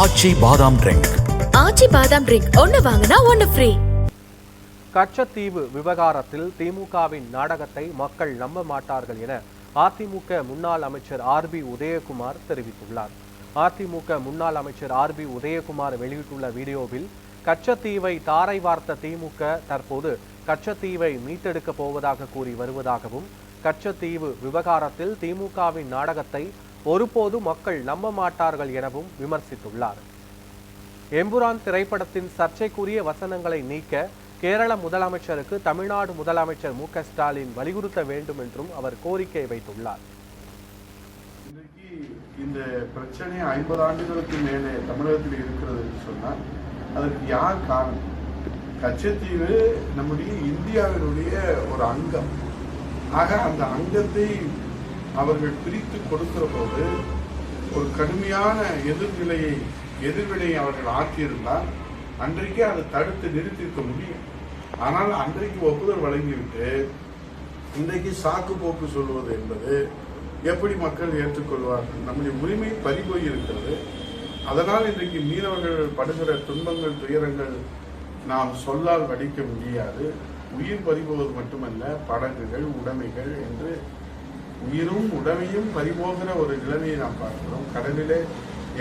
ஆச்சி பாதாம் ட்ரிங்க். ஆச்சி பாதாம் ட்ரிங்க் ஒன்னு வாங்கினா ஒன்னு ஃப்ரீ. கச்சத்தீவு விவகாரத்தில் திமுகவின் நாடகத்தை மக்கள் நம்ப மாட்டார்கள் என அதிமுக முன்னாள் அமைச்சர் ஆர்.பி. உதயகுமார் தெரிவித்துள்ளார். அதிமுக முன்னாள் அமைச்சர் ஆர்.பி. உதயகுமார் வெளியிட்டுள்ள வீடியோவில் கச்சத்தீவை தாரை வார்த்த திமுக தற்போது கச்சத்தீவை மீட்டெடுக்கப் போவதாக கூறி வருவதாகவும், கச்சத்தீவு விவகாரத்தில் திமுகவின் நாடகத்தை ஒருபோது மக்கள் நம்ப மாட்டார்கள் எனவும் விமர்சித்துள்ளார். எம்புரான் திரைப்படத்தின் சர்ச்சைக்குரிய வசனங்களை நீக்க கேரள முதலமைச்சருக்கு தமிழ்நாடு முதலமைச்சர் மு.க. ஸ்டாலின் வலியுறுத்த வேண்டும் என்றும் அவர் கோரிக்கை வைத்துள்ளார். இன்றைக்கு இந்த பிரச்சனை 50 ஆண்டுகளுக்கு மேலே தமிழகத்தில் இருக்கிறது என்று சொன்னால் அதற்கு யார் காரணம்? கச்சத்தீவு நம்முடைய இந்தியாவினுடைய ஒரு அங்கம். ஆக அந்த அங்கத்தை அவர்கள் பிரித்து கொடுக்கிற போது ஒரு கடுமையான எதிர்வினையை அவர்கள் ஆக்கியிருந்தால் அன்றைக்கே அதை தடுத்து நிறுத்தியிருக்க முடியும். ஆனால் அன்றைக்கு ஒப்புதல் வழங்கிவிட்டு இன்றைக்கு சாக்கு போக்கு சொல்வது என்பது எப்படி மக்கள் ஏற்றுக்கொள்வார்கள்? நம்முடைய உரிமை பறிபோய் இருக்கிறது. அதனால் இன்றைக்கு மீனவர்கள் படுகிற துன்பங்கள், துயரங்கள் நாம் சொல்லால் வடிக்க முடியாது. உயிர் பறிபோவது மட்டுமல்ல, படகுகள், உடைமைகள் என்று உயிரும் உடைமையும் பறிபோகிற ஒரு நிலைமையை நாம் பார்க்கிறோம். கடலிலே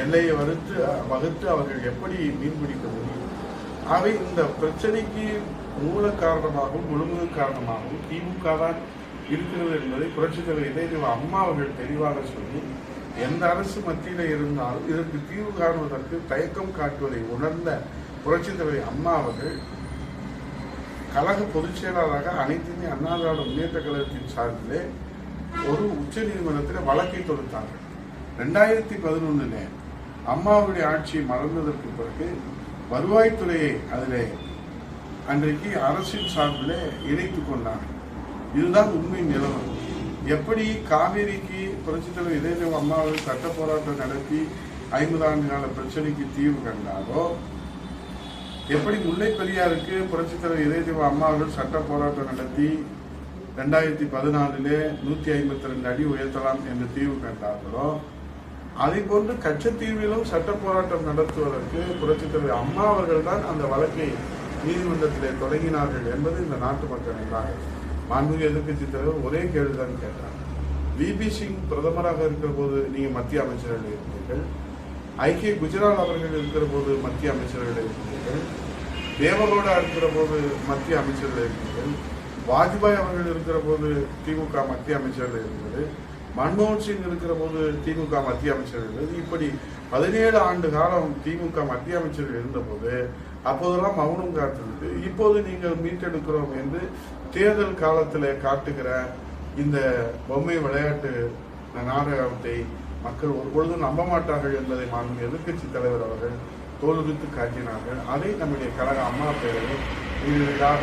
எல்லையை வகுத்து அவர்கள் எப்படி மீன் பிடிக்க முடியும்? அவை இந்த பிரச்சனைக்கு மூல காரணமாகவும் முழுமுழு காரணமாகவும் திமுக தான் இருக்கிறது என்பதை புரட்சித் தலைவர் இதயதேவ அம்மா அவர்கள் தெளிவாக சொல்லி, எந்த அரசு மத்தியில இருந்தாலும் இதற்கு தீர்வு காணுவதற்கு தயக்கம் காட்டுவதை உணர்ந்த புரட்சித் தலைவர் அம்மா அவர்கள் கழக பொதுச் செயலாளராக அனைத்து இந்திய அண்ணா திராவிட முன்னேற்ற கழகத்தின் சார்பிலே ஒரு உச்ச நீதிமன்றத்தில் வழக்கை தொடுத்தார்கள். 2011 அம்மாவுடைய ஆட்சியை மறந்ததற்கு பிறகு வருவாய்த்துறையை அதிலே அன்றைக்கு அரசின் சார்பில் இணைத்துக் கொண்டார்கள். இதுதான் உண்மை நிலவரம். எப்படி காவேரிக்கு புரட்சித் தலைவர் இதயதேவ அம்மாவில் சட்ட போராட்டம் நடத்தி 50 ஆண்டு கால பிரச்சனைக்கு தீர்வு கண்டாரோ, எப்படி முல்லை பெரியாருக்கு புரட்சித் தலைவர் இதயதேவ அம்மாவில் சட்ட போராட்டம் நடத்தி 2014 152 அடி உயர்த்தலாம் என்று தீர்வு கண்டார்களோ, அதை போன்று கச்சத்தீவிலும் சட்ட போராட்டம் நடத்துவதற்கு புரட்சித் தலைவர் அம்மா அவர்கள் தான் அந்த வழக்கை நீதிமன்றத்திலே தொடங்கினார்கள் என்பது இந்த நாட்டு மக்கள் நன்றாக. மாண்புமிகு எதிர்க்கட்சி தலைவர் ஒரே கேள்விதான் கேட்டார். வி.பி. சிங் பிரதமராக இருக்கிற போது நீங்க மத்திய அமைச்சர்கள் இருந்தீர்கள், ஐக்கிய குஜரால் அவர்கள் இருக்கிற போது மத்திய அமைச்சர்கள் இருந்தீர்கள், தேவகவுடா இருக்கிற போது மத்திய அமைச்சர்கள் இருந்தீர்கள், வாஜ்பாய் அவர்கள் இருக்கிற போது திமுக மத்திய அமைச்சர்கள் இருந்தது, மன்மோகன் சிங் இருக்கிற போது திமுக மத்திய அமைச்சர்கள் இருந்தது. இப்படி 17 ஆண்டு காலம் திமுக மத்திய அமைச்சர்கள் இருந்தபோது அப்போதெல்லாம் மௌனம் காத்திருந்து இப்போது நீங்கள் மீட்டெடுக்கிறோம் என்று தேர்தல் காலத்தில் காட்டுகிற இந்த பொம்மை விளையாட்டு நாடகத்தை மக்கள் ஒருபொழுதும் நம்ப மாட்டார்கள் என்பதை மாண்புமிகு எதிர்க்கட்சி தலைவர் அவர்கள் தோலுரித்து காட்டினார்கள். அதை நம்முடைய கழக அம்மா பேரவை இதற்காக